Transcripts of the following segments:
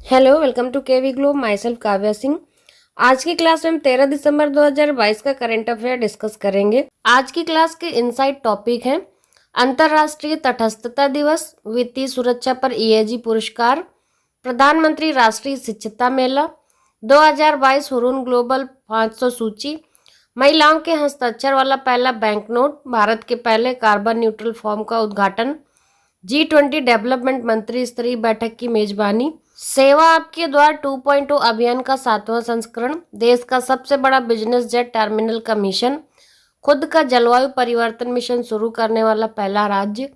Hello, welcome to KV globe. Myself Kavya Singh. आज की class में हम 13 दिसंबर 2022 का करंट अफेयर डिस्कस करेंगे। आज की क्लास के इनसाइट टॉपिक हैं अंतर्राष्ट्रीय तटस्थता दिवस, वित्तीय सुरक्षा पर ईएजी पुरस्कार, प्रधानमंत्री राष्ट्रीय शिक्षता मेला, 2022 हुरून ग्लोबल 500 सूची, महिलाओं के हस्ताक्षर वाला पहला बैंक नोट, भारत के पहले कार्बन न्यूट्रल फॉर्म का उद्घाटन, G20 डेवलपमेंट मंत्री स्तरीय बैठक की मेजबानी, सेवा आपके द्वार 2.0 अभियान का 7वां संस्करण, देश का सबसे बड़ा बिजनेस जेट टर्मिनल का मिशन, खुद का जलवायु परिवर्तन मिशन शुरू करने वाला पहला राज्य,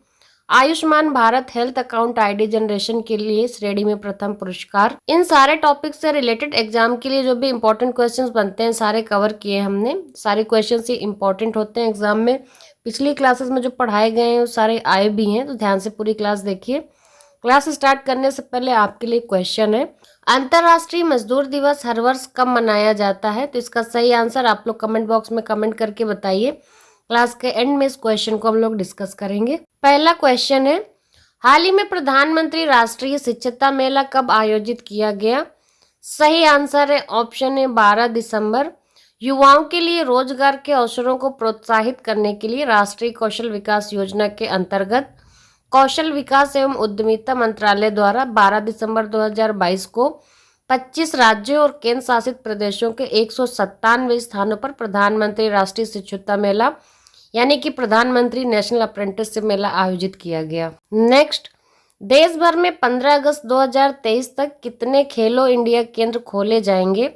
Ayushman Bharat health account ID generation के लिए श्रेणी में प्रथम पुरस्कार। इन सारे टॉपिक से रिलेटेड एग्जाम के लिए जो भी इंपॉर्टेंट क्वेश्चंस बनते हैं सारे कवर किए हमने। सारे क्वेश्चंस ही इंपॉर्टेंट होते हैं एग्जाम में। पिछली क्लासेस में जो पढ़ाए गए हैं वो सारे आए भी हैं, तो ध्यान से पूरी क्लास देखिए। क्लास स्टार्ट करने से पहले आपके लिए क्वेश्चन है, अंतर्राष्ट्रीय मजदूर दिवस हर वर्ष कब मनाया जाता है? तो इसका सही आंसर आप लोग कमेंट बॉक्स में कमेंट करके बताइए। क्लास के एंड में इस क्वेश्चन को हम लोग डिस्कस करेंगे। पहला क्वेश्चन है, हाल ही में प्रधानमंत्री राष्ट्रीय शिक्षता मेला कब आयोजित किया गया? सही आंसर है ऑप्शन है 12 दिसंबर। युवाओं के लिए रोजगार के अवसरों को प्रोत्साहित करने के लिए राष्ट्रीय कौशल विकास योजना के अंतर्गत कौशल विकास एवं उद्यमिता मंत्रालय द्वारा 12 दिसंबर 2022 को 25 राज्यों और केंद्र शासित प्रदेशों के 197 स्थानों पर प्रधानमंत्री राष्ट्रीय शिक्षुता मेला यानी कि प्रधानमंत्री नेशनल अप्रेंटिसशिप मेला आयोजित किया गया। नेक्स्ट, देश भर में 15 अगस्त 2023 तक कितने खेलो इंडिया केंद्र खोले जाएंगे?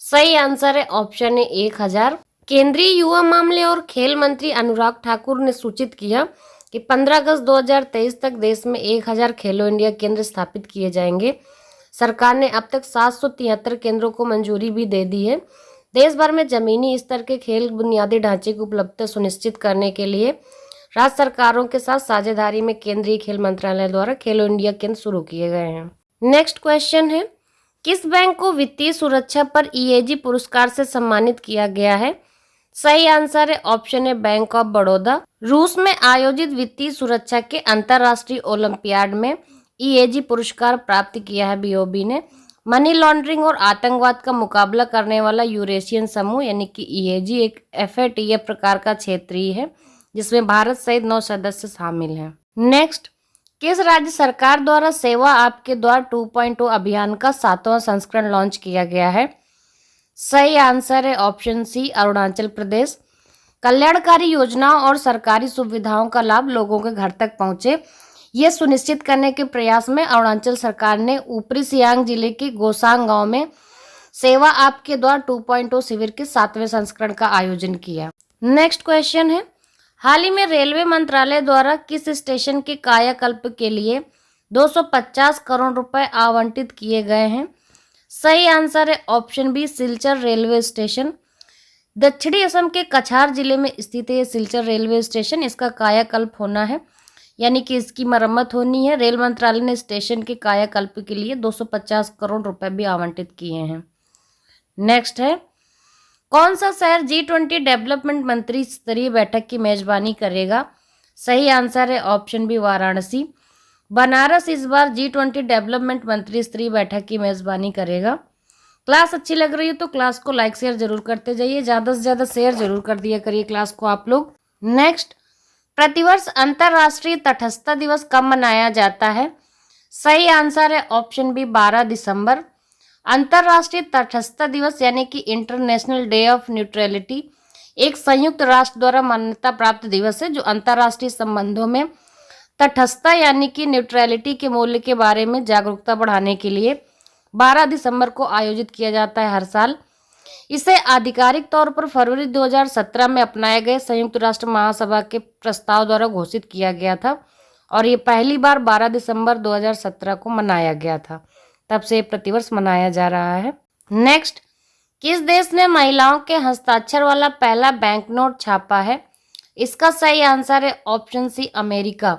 सही आंसर है ऑप्शन है 1000। केंद्रीय युवा मामले और खेल मंत्री अनुराग ठाकुर ने सूचित किया कि 15 अगस्त 2023 तक देश में 1000 खेलो इंडिया केंद्र स्थापित किए जाएंगे। सरकार ने अब तक 773 केंद्रों को मंजूरी भी दे दी है। देश भर में जमीनी स्तर के खेल बुनियादी ढांचे की उपलब्धता सुनिश्चित करने के लिए राज्य सरकारों के साथ साझेदारी में केंद्रीय खेल मंत्रालय द्वारा खेलो इंडिया केंद्र शुरू किए गए हैं। नेक्स्ट क्वेश्चन है, किस बैंक को वित्तीय सुरक्षा पर ईएजी पुरस्कार से सम्मानित किया गया है? सही आंसर है ऑप्शन है बैंक ऑफ बड़ौदा। रूस में आयोजित वित्तीय सुरक्षा के अंतर्राष्ट्रीय ओलंपियाड में ईएजी पुरस्कार प्राप्त किया है बीओबी ने। मनी लॉन्ड्रिंग और आतंकवाद का मुकाबला करने वाला यूरेशियन समूह यानी कि ईएजी एक एफएटीएफ प्रकार का क्षेत्रीय है जिसमें भारत सहित 9 सदस्य शामिल हैं। नेक्स्ट, किस राज्य सरकार द्वारा सेवा आपके द्वार 2.0 अभियान का 7वां संस्करण लॉन्च किया गया है? सही आंसर है ऑप्शन सी अरुणाचल प्रदेश। कल्याणकारी योजनाओं और सरकारी सुविधाओं का लाभ लोगों के घर तक पहुंचे, ये सुनिश्चित करने के प्रयास में अरुणाचल सरकार ने ऊपरी सियांग जिले के गोसांग गांव में सेवा आपके द्वार 2.0 शिविर के 7वें संस्करण का आयोजन किया। नेक्स्ट क्वेश्चन है, हाल ही में रेलवे मंत्रालय द्वारा किस स्टेशन के कायाकल्प के लिए 250 करोड़ रुपए आवंटित किए गए हैं? सही आंसर है option B Silchar railway station. दक्षिणी असम के कछार जिले में स्थित है सिलचर रेलवे स्टेशन। इसका कायाकल्प होना है यानी कि इसकी मरम्मत होनी है। रेल मंत्रालय ने स्टेशन के कायाकल्प के लिए 250 करोड़ रुपए भी आवंटित किए हैं। नेक्स्ट है, कौन सा शहर G20 डेवलपमेंट मंत्री स्तरीय बैठक की मेजबानी करेगा? सही आंसर है ऑप्शन बी वाराणसी। बनारस इस बार G20 डेवलपमेंट मंत्री स्तरीय बैठक की मेजबानी करेगा। क्लास अच्छी लग रही है तो क्लास को लाइक शेयर जरूर करते जाइए, ज़्यादा से ज़्यादा शेयर जरूर कर दिया करिए क्लास को आप लोग। नेक्स्ट, प्रतिवर्ष अंतर्राष्ट्रीय तटस्थता दिवस कब मनाया जाता है? सही आंसर है ऑप्शन बी 12 दिसंबर। अंतर्राष्ट्रीय तटस्थता दिवस यानी कि इंटरनेशनल डे ऑफ न्यूट्रलिटी एक संयुक्त राष्ट्र द्वारा मान्यता प्राप्त दिवस है जो अंतर्राष्ट्रीय संबंधों में तटस्थता यानी कि न्यूट्रलिटी के मूल्य के बारे में जागरूकता बढ़ाने के लिए 12 दिसंबर को आयोजित किया जाता है हर साल। इसे आधिकारिक तौर पर फरवरी 2017 में अपनाए गए संयुक्त राष्ट्र महासभा के प्रस्ताव द्वारा घोषित किया गया था और ये पहली बार 12 दिसंबर 2017 को मनाया गया था। तब से प्रतिवर्ष मनाया जा रहा है। नेक्स्ट, किस देश ने महिलाओं के हस्ताक्षर वाला पहला बैंक नोट छापा है? इसका सही आंसर है option C America.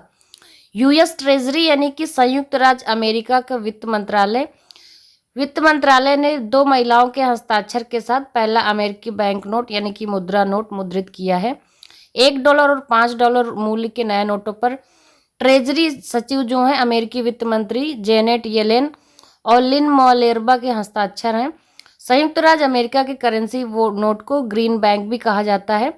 US treasury यानी कि संयुक्त राज्य अमेरिका का वित्त मंत्रालय ने 2 महिलाओं के हस्ताक्षर के साथ पहला अमेरिकी बैंक नोट यानी कि मुद्रा नोट मुद्रित किया है। $1 और $5 मूल्य के नए नोटों पर ट्रेजरी सचिव जो हैं अमेरिकी वित्त मंत्री जेनेट येलेन और लिन मॉलेरबा के हस्ताक्षर हैं। संयुक्त राज्य अमेरिका की करेंसी वो नोट को ग्रीन बैंक भी कहा जाता है।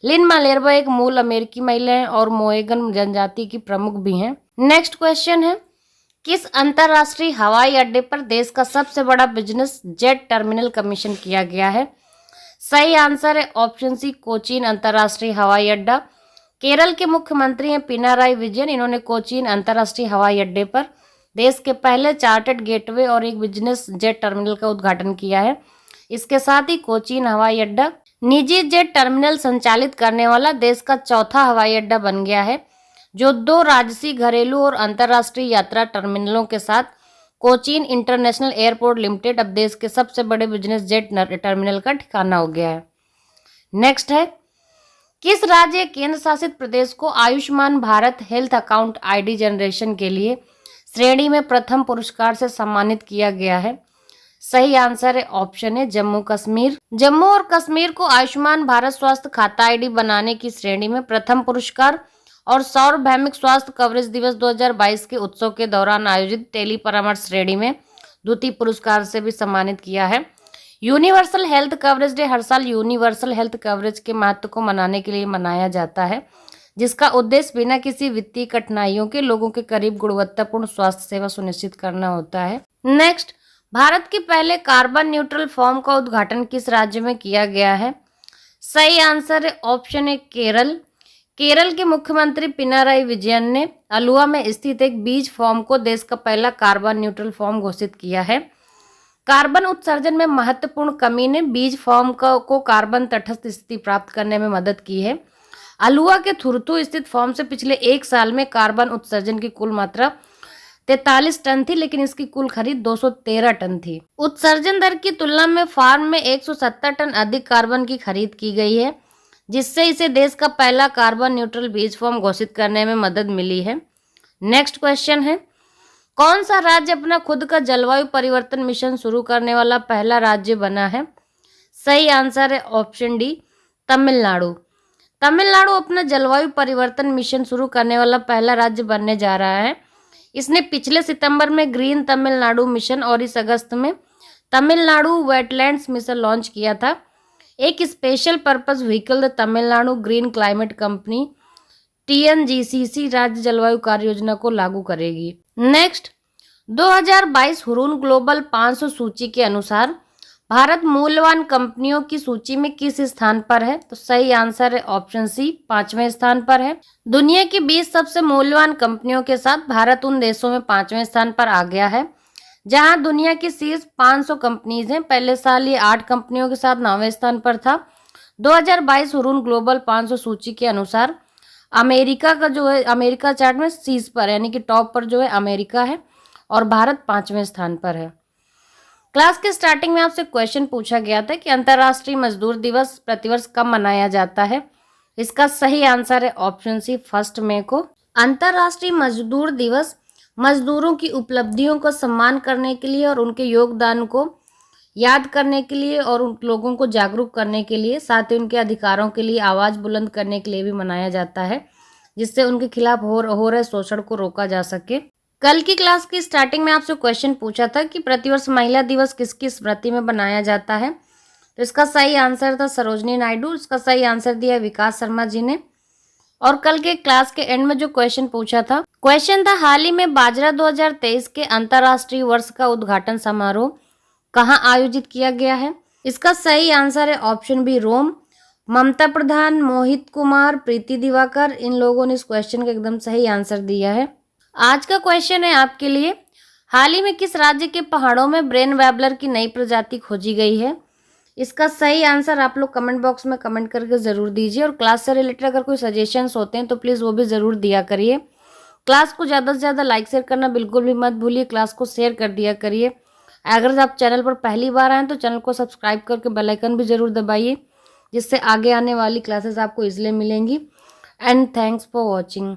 लिन मॉलेरबा एक मूल अमेरिकी महिला हैं और मोहेगन जनजाति की प्रमुख भी हैं। नेक्स्ट क्वेश्चन है, किस अंतरराष्ट्रीय हवाई अड्डे पर देश का सबसे बड़ा बिजनेस जेट टर्मिनल कमीशन किया गया है? सही आंसर है ऑप्शन सी, कोचीन अंतरराष्ट्रीय हवाई अड्डा। केरल के मुख्यमंत्री हैं पिनाराई विजयन। इन्होंने कोचीन अंतरराष्ट्रीय हवाई अड्डे पर देश के पहले चार्टर्ड गेटवे और एक बिजनेस जेट टर्मिनल का उद्घाटन किया है। इसके साथ ही कोचीन हवाई अड्डा निजी जेट टर्मिनल संचालित करने वाला देश का चौथा हवाई अड्डा बन गया है, जो 2 राजसी, घरेलू और अंतर्राष्ट्रीय यात्रा टर्मिनलों के साथ कोचीन इंटरनेशनल एयरपोर्ट लिमिटेड अब देश के सबसे बड़े बिजनेस जेट टर्मिनल का ठिकाना हो गया है। नेक्स्ट है, किस राज्य केंद्र शासित प्रदेश को Ayushman Bharat health account ID generation के लिए श्रेणी में प्रथम पुरस्कार से सम्मानित किया गया है? सही आंसर है ऑप्शन है जम्मू कश्मीर। जम्मू और कश्मीर को आयुष्मान भारत स्वास्थ्य खाता आईडी बनाने की श्रेणी में प्रथम पुरस्कार और सार्वभौमिक स्वास्थ्य कवरेज दिवस 2022 के उत्सव के दौरान आयोजित टेली परामर्श श्रेणी में द्वितीय पुरस्कार से भी सम्मानित किया है। यूनिवर्सल हेल्थ कवरेज डे हर साल यूनिवर्सल हेल्थ कवरेज के महत्व को मनाने के लिए मनाया जाता है, जिसका उद्देश्य बिना किसी वित्तीय कठिनाइयों के लोगों के करीब गुणवत्तापूर्ण स्वास्थ्य सेवा सुनिश्चित करना होता है। नेक्स्ट, भारत के पहले कार्बन न्यूट्रल फॉर्म का उद्घाटन किस राज्य में किया गया है? सही आंसर है ऑप्शन है केरल। केरल के मुख्यमंत्री पिनाराई विजयन ने अलुवा में स्थित एक बीज फॉर्म को देश का पहला कार्बन न्यूट्रल फॉर्म घोषित किया है। कार्बन उत्सर्जन में महत्वपूर्ण कमी ने बीज फॉर्म को कार्बन तटस्थ स्थिति प्राप्त करने में मदद की है। अलुवा के थुरथु स्थित फॉर्म से पिछले 1 साल में कार्बन उत्सर्जन की कुल मात्रा 43 टन थी, लेकिन इसकी कुल खरीद 213 टन थी। उत्सर्जन दर की तुलना में फार्म में 170 टन अधिक कार्बन की खरीद की गई है, जिससे इसे देश का पहला कार्बन न्यूट्रल बीज फॉर्म घोषित करने में मदद मिली है। नेक्स्ट क्वेश्चन है, कौन सा राज्य अपना खुद का जलवायु परिवर्तन मिशन शुरू करने वाला पहला राज्य बना है? सही आंसर है ऑप्शन डी, तमिलनाडु। तमिलनाडु अपना जलवायु परिवर्तन मिशन शुरू करने वाला पहला राज्य बनने जा रहा है। इसने पिछले सितंबर में ग्रीन तमिलनाडु मिशन और इस अगस्त में तमिलनाडु वेटलैंड्स मिशन लॉन्च किया था। एक special purpose vehicle the Tamil Nadu green climate company TNGCC राज्य जलवायु कार्य योजना को लागू करेगी। नेक्स्ट, 2022 हुरून ग्लोबल 500 सूची के अनुसार भारत मूल्यवान कंपनियों की सूची में किस स्थान पर है? तो सही आंसर है ऑप्शन सी, 5वें स्थान पर है। दुनिया की 20 सबसे मूल्यवान कंपनियों के साथ भारत उन देशों में 5वें स्थान पर आ गया है जहां दुनिया की शीर्ष 500 कंपनीज हैं। पहले साल ये 8 कंपनियों के साथ 9वें स्थान पर था। 2022 हुरून ग्लोबल 500 सूची के अनुसार अमेरिका का जो है, अमेरिका चार्ट में शीर्ष पर यानी कि टॉप पर जो है अमेरिका है और भारत 5वें स्थान पर है। क्लास के स्टार्टिंग में आपसे क्वेश्चन पूछा गया था कि अंतर्राष्ट्रीय मजदूर दिवस प्रतिवर्ष कब मनाया जाता है? इसका सही आंसर है ऑप्शन सी, 1 मई को। अंतर्राष्ट्रीय मजदूर दिवस मजदूरों की उपलब्धियों को सम्मान करने के लिए और उनके योगदान को याद करने के लिए और उन लोगों को जागरूक करने के लिए, साथ ही उनके अधिकारों के लिए आवाज़ बुलंद करने के लिए भी मनाया जाता है, जिससे उनके खिलाफ हो रहे शोषण को रोका जा सके। कल की क्लास की स्टार्टिंग में आपसे क्वेश्चन पूछा था कि प्रतिवर्ष महिला दिवस किसकी स्मृति में बनाया जाता है? तो इसका सही आंसर था सरोजनी नायडू। इसका सही आंसर दिया विकास शर्मा जी ने। और कल के क्लास के एंड में जो क्वेश्चन पूछा था, क्वेश्चन था हाल ही में बाजरा 2023 के अंतर्राष्ट्रीय वर्ष का उद्घाटन समारोह कहाँ आयोजित किया गया है? इसका सही आंसर है ऑप्शन बी, रोम। ममता प्रधान, मोहित कुमार, प्रीति दिवाकर, इन लोगों ने इस क्वेश्चन का एकदम सही आंसर दिया है। आज का क्वेश्चन है आपके लिए, हाल ही में किस राज्य के पहाड़ों में ब्रेन वैबलर की नई प्रजाति खोजी गई है? इसका सही आंसर आप लोग कमेंट बॉक्स में कमेंट करके ज़रूर दीजिए। और क्लास से रिलेटेड अगर कोई सजेशंस होते हैं तो प्लीज़ वो भी ज़रूर दिया करिए। क्लास को ज़्यादा से ज़्यादा लाइक शेयर करना बिल्कुल भी मत भूलिए। क्लास को शेयर कर दिया करिए। अगर आप चैनल पर पहली बार आएँ तो चैनल को सब्सक्राइब करके बेल आइकन भी ज़रूर दबाइए, जिससे आगे आने वाली क्लासेस आपको इसलिए मिलेंगी। And thanks for watching.